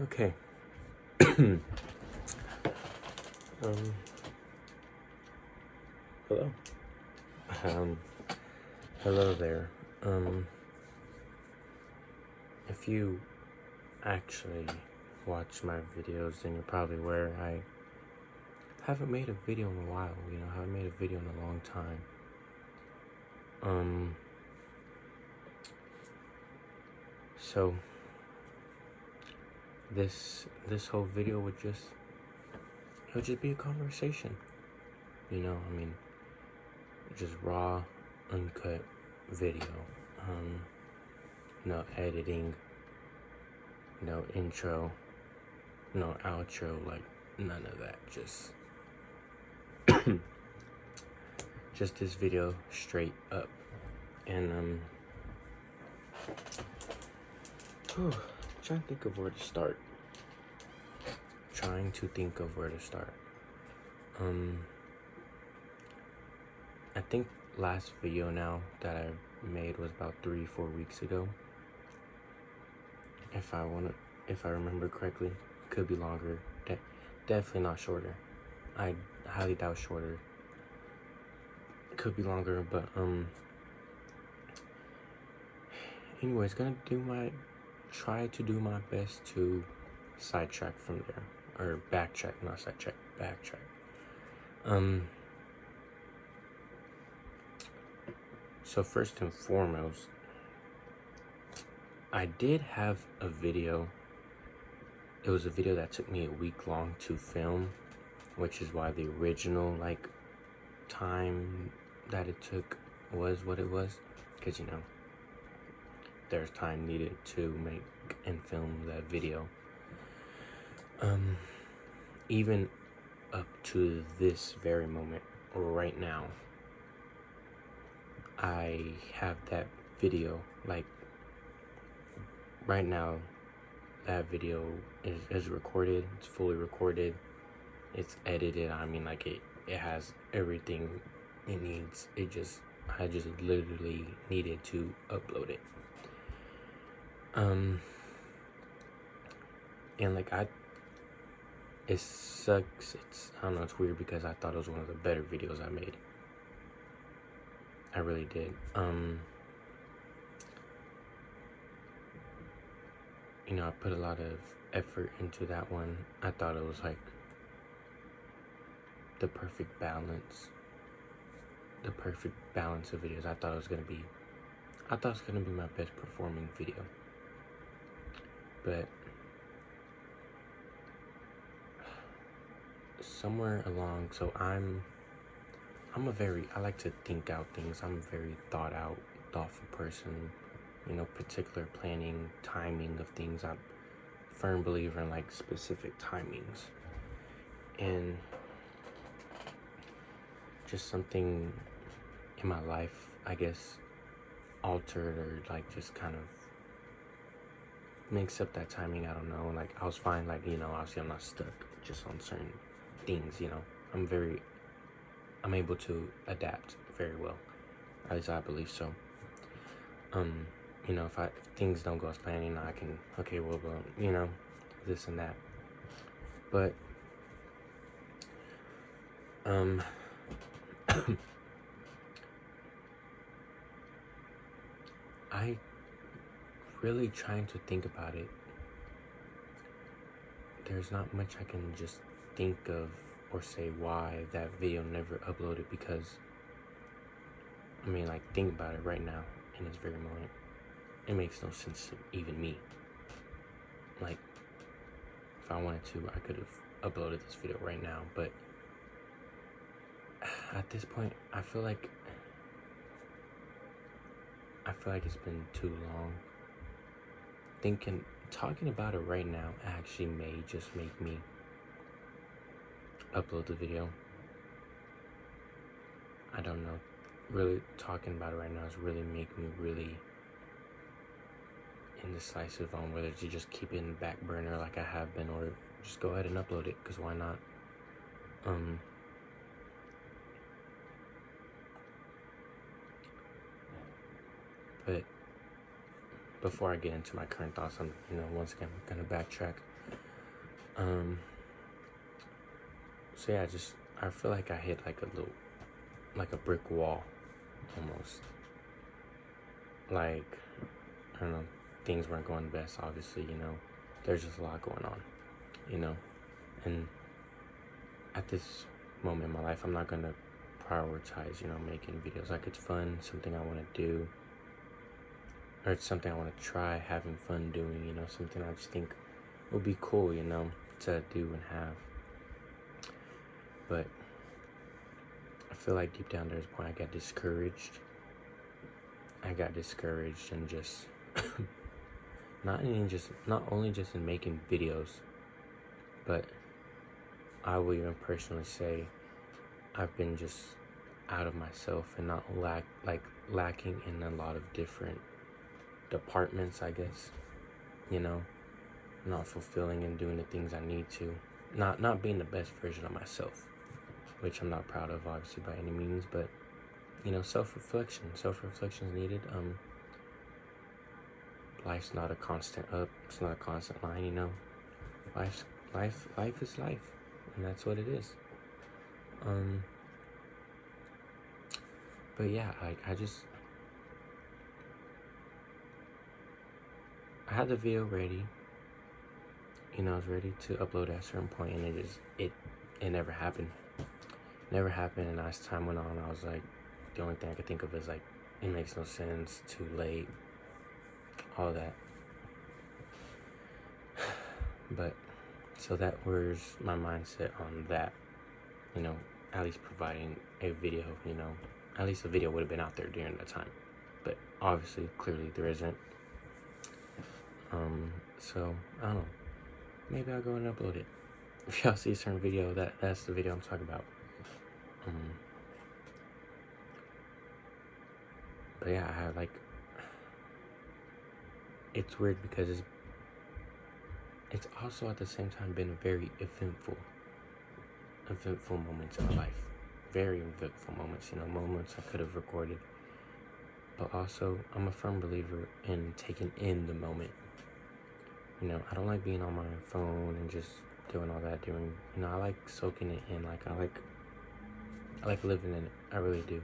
Okay. um, hello. Um, hello there. If you actually watch my videos, then you're probably aware I haven't made a video in a while. Haven't made a video in a long time. So this whole video would just be a conversation. Just raw, uncut video. No editing, no intro, no outro, like none of that. Just this video straight up. And trying to think of where to start. I think last video now that I made was about 3-4 weeks ago. If I remember correctly, could be longer. Definitely not shorter. I highly doubt shorter. Could be longer, but anyways, try to do my best to sidetrack from there, or backtrack, not sidetrack, backtrack. So first and foremost, I did have a video. It was a video that took me a week long to film, which is why the original time that it took was what it was, because there's time needed to make and film that video. Even up to this very moment, right now, I have that video, right now, that video is recorded. It's fully recorded. It's edited. It has everything it needs. I just literally needed to upload it. It sucks. I don't know, it's weird because I thought it was one of the better videos I made. I really did. I put a lot of effort into that one. I thought it was the perfect balance of videos. I thought it was gonna be my best performing video. But somewhere along, so I like to think out things. I'm a very thoughtful person. Particular planning, timing of things. I'm a firm believer in specific timings. And just something in my life, I guess, altered or just kind of makes up that timing. I don't know. I was fine. Obviously I'm not stuck just on certain things. I'm able to adapt very well. At least I believe so. If things don't go as planned, I can, this and that. But, I really trying to think about it. There's not much I can just think of or say why that video never uploaded, because think about it right now in this very moment. It makes no sense to even me. If I wanted to, I could have uploaded this video right now, but at this point, I feel like it's been too long. Talking about it right now actually may just make me upload the video. I don't know. Really talking about it right now is really making me really indecisive on whether to just keep it in the back burner like I have been, or just go ahead and upload it, because why not? But before I get into my current thoughts, I'm once again gonna backtrack. Um, so yeah, I feel like I hit like a brick wall, almost. Like, I don't know, things weren't going best, obviously, there's just a lot going on, and at this moment in my life, I'm not gonna prioritize, making videos. Like, it's fun, something I want to do, or it's something I want to try having fun doing, something I just think would be cool, to do and have. But I feel like deep down there's a point I got discouraged. And just not only just in making videos, but I will even personally say I've been just out of myself and not lacking in a lot of different departments, I guess. Not fulfilling and doing the things I need to. Not being the best version of myself, which I'm not proud of, obviously, by any means, but self-reflection is needed. Life's not a constant up, it's not a constant line, life is life, and that's what it is. But yeah, I had the video ready, I was ready to upload at a certain point, and it never happened. And as time went on, I was like, the only thing I could think of is like, it makes no sense, too late, all that. But so that was my mindset on that, at least providing a video, at least the video would have been out there during that time. But obviously, clearly there isn't. So I don't know. Maybe I'll go and upload it. If y'all see a certain video, that's the video I'm talking about. But yeah, I have it's weird because it's also at the same time been very eventful moments in my life. Very eventful moments, moments I could have recorded. But also, I'm a firm believer in taking in the moment. I don't like being on my phone and just doing all that, I like soaking it in. I like living in it. I really do.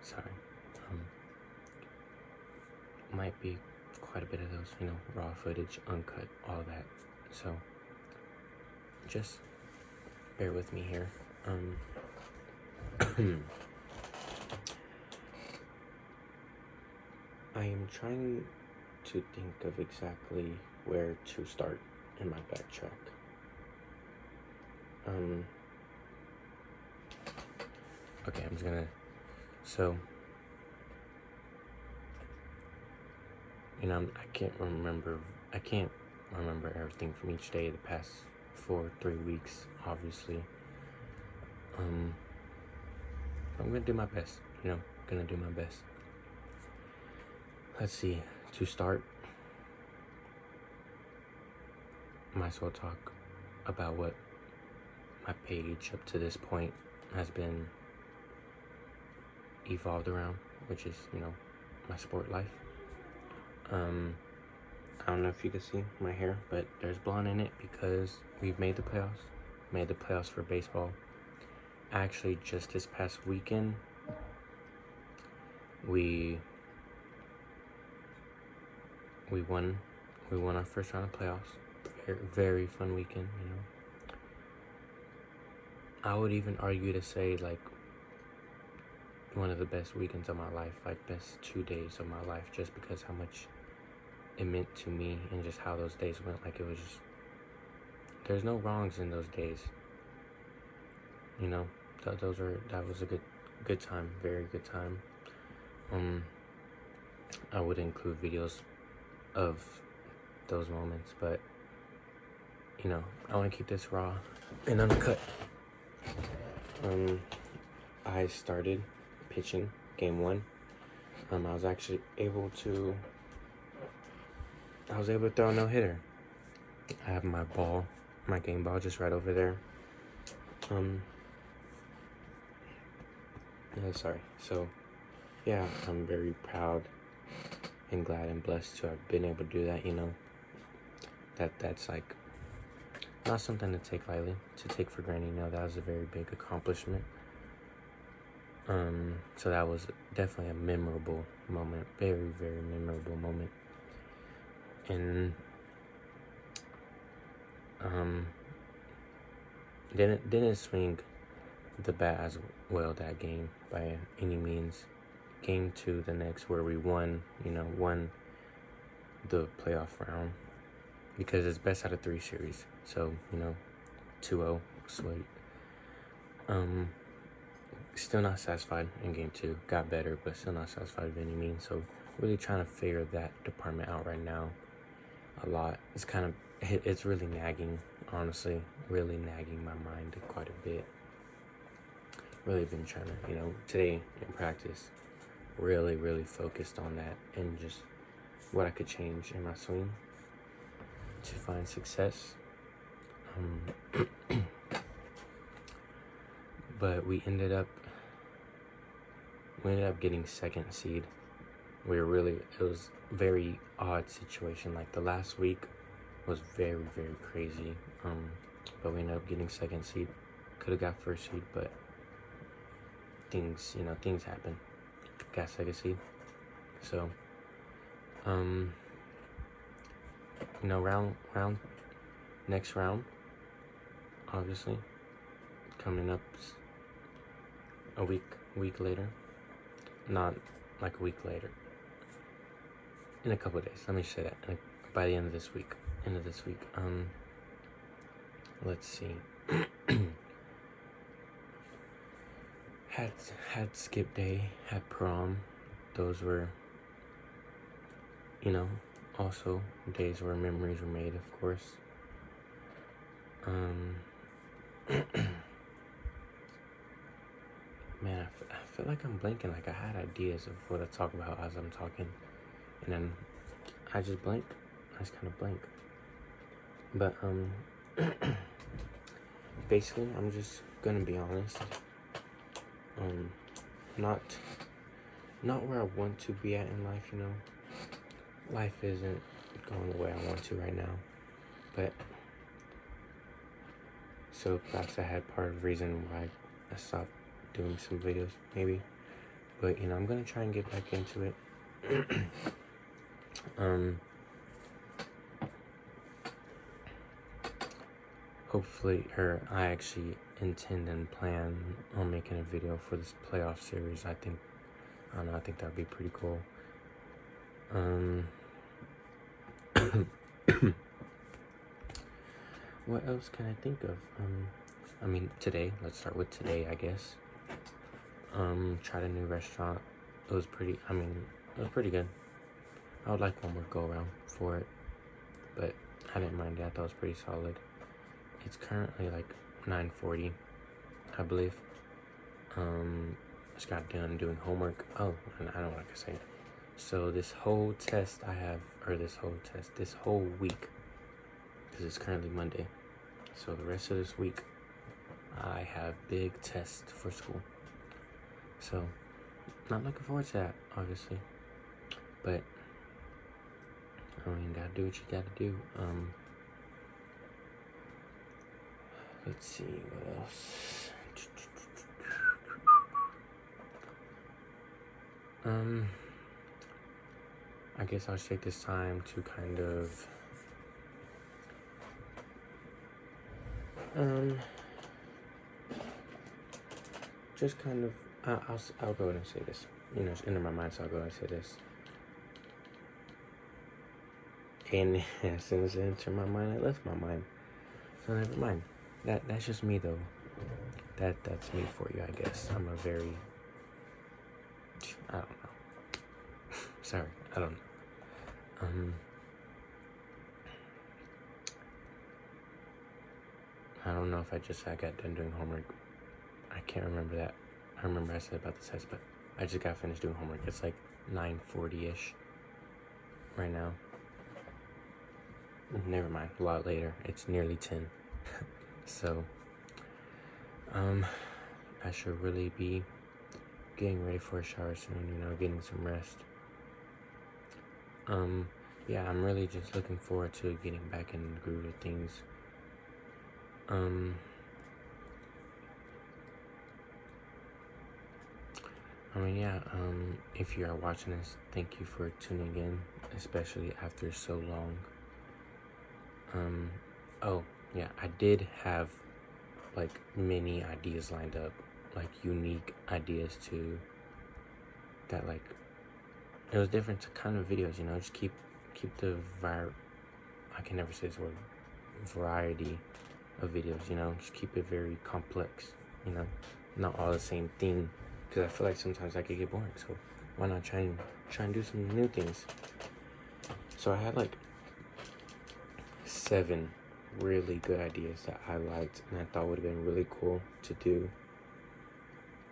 Sorry. Might be quite a bit of those, raw footage, uncut, all that. So, just bear with me here. I am trying to think of exactly where to start in my backtrack. Okay, I'm just gonna, so, I can't remember everything from each day the past 3 weeks, obviously. I'm gonna do my best, Let's see, to start, might as well talk about what my page up to this point has been evolved around, which is, my sport life. I don't know if you can see my hair, but there's blonde in it because we've made the playoffs for baseball. Actually, just this past weekend, we won our first round of playoffs. Very, very fun weekend, I would even argue to say one of the best weekends of my life, best 2 days of my life, just because how much it meant to me and just how those days went. It was just, there's no wrongs in those days, that was a good time, very good time. I would include videos of those moments, but I want to keep this raw and uncut. I started pitching game 1. I was able to throw a no-hitter. I have my game ball just right over there. sorry. So, yeah, I'm very proud and glad and blessed to have been able to do that. That's like not something to take lightly, to take for granted. That was a very big accomplishment. So that was definitely a memorable moment, very, very memorable moment. And didn't swing the bat as well that game by any means. Game 2, the next, where we won the playoff round, because it's best out of 3 series. So 2-0, sweet. Still not satisfied in game 2. Got better, but still not satisfied by any means. So really trying to figure that department out right now a lot. It's really nagging, honestly. Really nagging my mind quite a bit. Really been trying to, today in practice, really, really focused on that and just what I could change in my swing to find success. But we ended up getting 2nd seed. It was a very odd situation. Like the last week was very, very crazy. But we ended up getting 2nd seed. Could have got 1st seed, but things happen. Got 2nd seed. So, next round, obviously, coming up a week later. Not like a week later. In a couple of days. Let me say that. By the end of this week. Let's see. had skip day, had prom. Those were, also days where memories were made, of course. Man, I feel like I'm blanking. Like I had ideas of what to talk about as I'm talking, and then I just blank. I just kind of blank. But basically, I'm just gonna be honest. Not where I want to be at in life. Life isn't going the way I want to right now. But so perhaps I had part of the reason why I stopped doing some videos, maybe. But I'm gonna try and get back into it. Hopefully, I actually intend and plan on making a video for this playoff series. I think that'd be pretty cool. What else can I think of? Today. Let's start with today, I guess. Tried a new restaurant. It was pretty good. I would like one more go around for it, but I didn't mind it. I thought it was pretty solid. It's currently like 9:40, I believe. Just got done doing homework. Oh, and I don't like to say it. So this whole week, because it's currently Monday, so the rest of this week, I have big tests for school. So, not looking forward to that, obviously. But, gotta do what you gotta do. Let's see, what else? I guess I'll take this time to kind of just kind of I'll go ahead and say this. It's into my mind, so I'll go ahead and say this. And as soon as it entered my mind, it left my mind. So never mind. That's just me though. That's me for you, I guess. I'm a very I don't know. Sorry, I don't know. I don't know if I got done doing homework. I can't remember that. I remember I said about the test, but I just got finished doing homework. It's like 9:40-ish right now. Never mind, a lot later. It's nearly 10. So, I should really be getting ready for a shower soon, you know, getting some rest. Yeah, I'm really just looking forward to getting back in the groove of things. If you are watching this, thank you for tuning in, especially after so long. Oh, yeah, I did have, like, many ideas lined up, like, unique ideas too, that, like, it was different kind of videos, you know, just keep the I can never say this word, variety of videos, you know, just keep it very complex, you know, not all the same thing, because I feel like sometimes I could get boring, so why not try and do some new things. So I had like 7 really good ideas that I liked and I thought would have been really cool to do,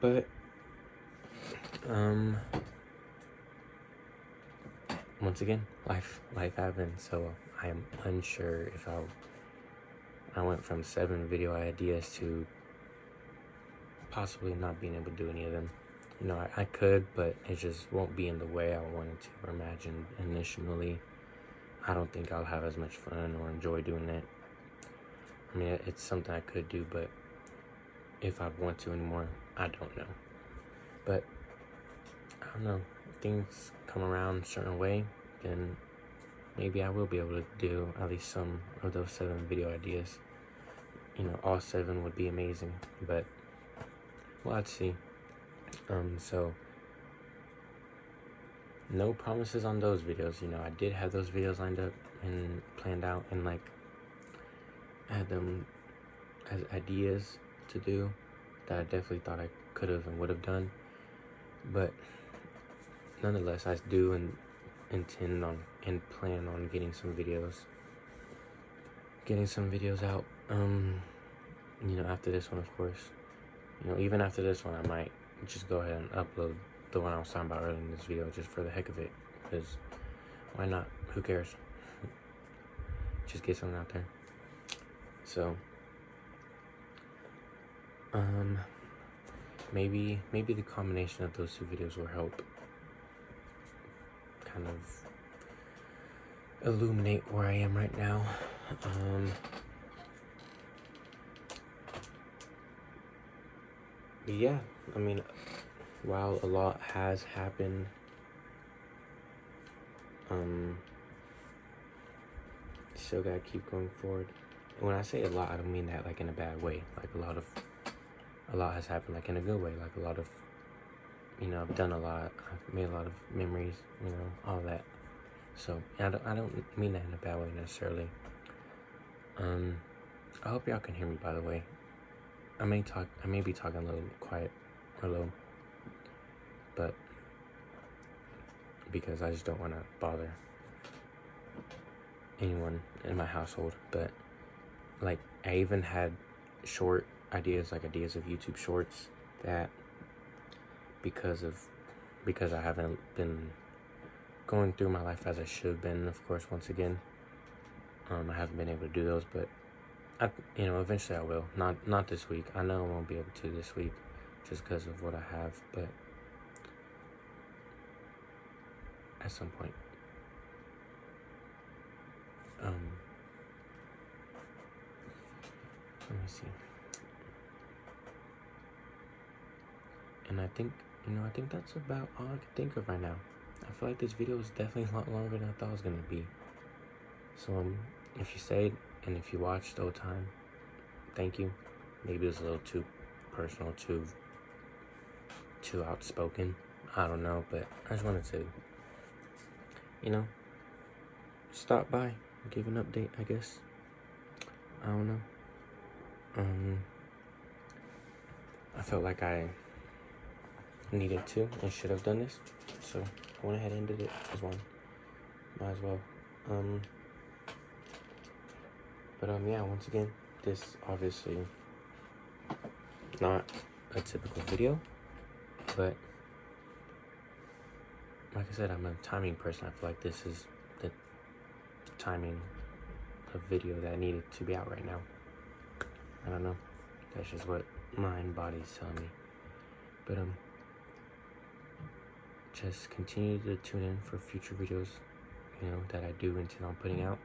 but once again, life happened, so I am unsure if I went from 7 video ideas to possibly not being able to do any of them. You know, I could, but it just won't be in the way I wanted to or imagined initially. I don't think I'll have as much fun or enjoy doing it. I mean, it's something I could do, but if I want to anymore, I don't know. But I don't know, if things come around a certain way, then maybe I will be able to do at least some of those 7 video ideas. You know, all 7 would be amazing, but well, let's see. So no promises on those videos. You know, I did have those videos lined up and planned out and like had them as ideas to do that I definitely thought I could have and would have done. But nonetheless, I do intend on and plan on getting some videos out. You know, after this one, of course. You know, even after this one, I might just go ahead and upload the one I was talking about earlier in this video just for the heck of it, because why not? Who cares? Just get something out there. So maybe the combination of those 2 videos will help kind of illuminate where I am right now. Yeah, I mean, while a lot has happened, still gotta keep going forward. And when I say a lot, I don't mean that like in a bad way. Like a lot has happened like in a good way. Like a lot of, you know, I've done a lot. I've made a lot of memories, you know, all that. So I don't mean that in a bad way necessarily. I hope y'all can hear me, by the way. I may be talking a little quiet or low, but because I just don't want to bother anyone in my household. But like, I even had short ideas, like ideas of YouTube shorts, that because I haven't been going through my life as I should have been, of course, once again, I haven't been able to do those, but eventually I will. Not this week. I know I won't be able to this week just because of what I have, but at some point. Let me see. And I think that's about all I can think of right now. I feel like this video is definitely a lot longer than I thought it was going to be. So if you stayed and if you watched the whole time, thank you. Maybe it was a little too personal, too outspoken. I don't know, but I just wanted to, stop by, give an update, I guess. I don't know. I felt like I needed to and should have done this, so I went ahead and did it as one. Might as well. Yeah, once again, this obviously not a typical video, but like I said, I'm a timing person. I feel like this is the timing of video that needed to be out right now. I don't know. That's just what mind body's telling me. But just continue to tune in for future videos, you know, that I do intend on putting out.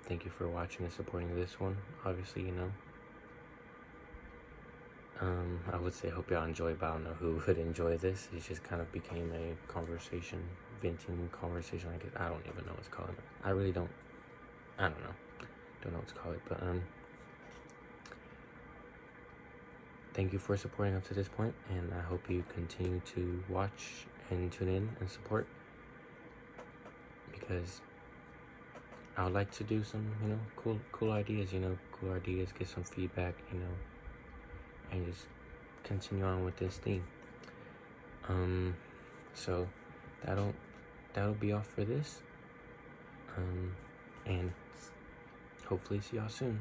Thank you for watching and supporting this one. Obviously, you know, I would say hope y'all enjoy, but I don't know who would enjoy this. It just kind of became a conversation, venting conversation. I guess I don't even know what to call it. I really don't. I don't know. Don't know what to call it, but thank you for supporting up to this point, and I hope you continue to watch and tune in and support, because I would like to do some, you know, cool ideas, get some feedback, you know, and just continue on with this theme. So that'll be all for this. And hopefully see y'all soon.